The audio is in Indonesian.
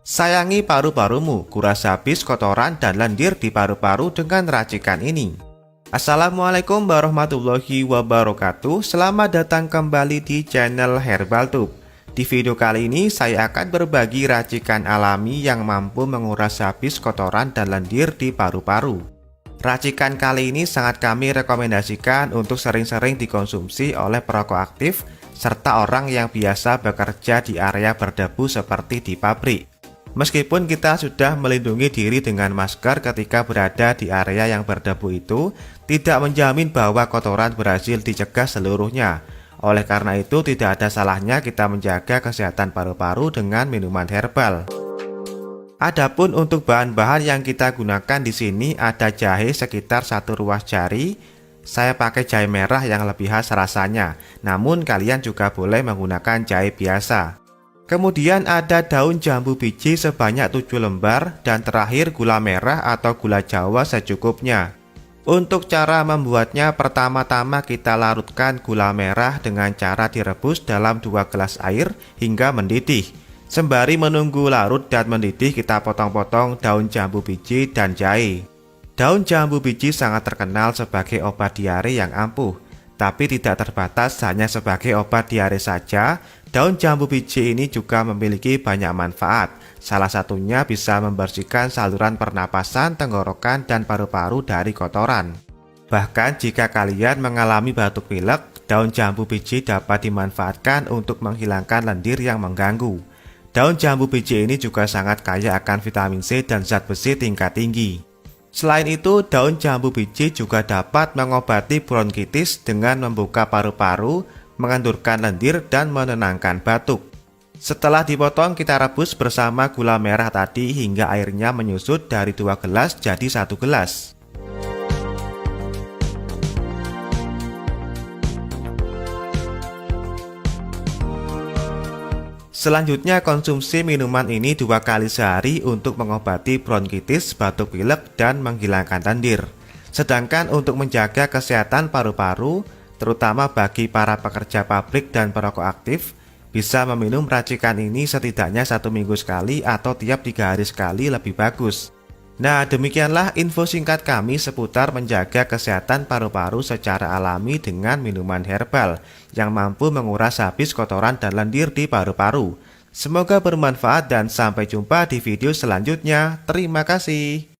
Sayangi paru-parumu, kuras habis kotoran dan lendir di paru-paru dengan racikan ini. Assalamualaikum warahmatullahi wabarakatuh. Selamat datang kembali di channel HerbalTube. Di video kali ini saya akan berbagi racikan alami yang mampu menguras habis kotoran dan lendir di paru-paru. Racikan kali ini sangat kami rekomendasikan untuk sering-sering dikonsumsi oleh perokok aktif serta orang yang biasa bekerja di area berdebu seperti di pabrik. Meskipun kita sudah melindungi diri dengan masker ketika berada di area yang berdebu itu, tidak menjamin bahwa kotoran berhasil dicegah seluruhnya. Oleh karena itu, tidak ada salahnya kita menjaga kesehatan paru-paru dengan minuman herbal. Adapun untuk bahan-bahan yang kita gunakan di sini ada jahe sekitar 1 ruas jari. Saya pakai jahe merah yang lebih khas rasanya, namun kalian juga boleh menggunakan jahe biasa. Kemudian ada daun jambu biji sebanyak 7 lembar dan terakhir gula merah atau gula Jawa secukupnya. Untuk cara membuatnya, pertama-tama kita larutkan gula merah dengan cara direbus dalam 2 gelas air hingga mendidih. Sembari menunggu larut dan mendidih, kita potong-potong daun jambu biji dan jahe. Daun jambu biji sangat terkenal sebagai obat diare yang ampuh, tapi tidak terbatas hanya sebagai obat diare saja. Daun jambu biji ini juga memiliki banyak manfaat. Salah satunya bisa membersihkan saluran pernapasan, tenggorokan, dan paru-paru dari kotoran. Bahkan jika kalian mengalami batuk pilek, daun jambu biji dapat dimanfaatkan untuk menghilangkan lendir yang mengganggu. Daun jambu biji ini juga sangat kaya akan vitamin C dan zat besi tingkat tinggi. Selain itu, daun jambu biji juga dapat mengobati bronkitis dengan membuka paru-paru, mengendurkan lendir, dan menenangkan batuk. Setelah dipotong, kita rebus bersama gula merah tadi hingga airnya menyusut dari 2 gelas jadi 1 gelas. Selanjutnya, konsumsi minuman ini 2 kali sehari untuk mengobati bronkitis, batuk pilek, dan menghilangkan lendir. Sedangkan untuk menjaga kesehatan paru-paru, terutama bagi para pekerja pabrik dan perokok aktif, bisa meminum racikan ini setidaknya 1 minggu sekali atau tiap 3 hari sekali lebih bagus. Nah, demikianlah info singkat kami seputar menjaga kesehatan paru-paru secara alami dengan minuman herbal yang mampu menguras habis kotoran dan lendir di paru-paru. Semoga bermanfaat dan sampai jumpa di video selanjutnya. Terima kasih.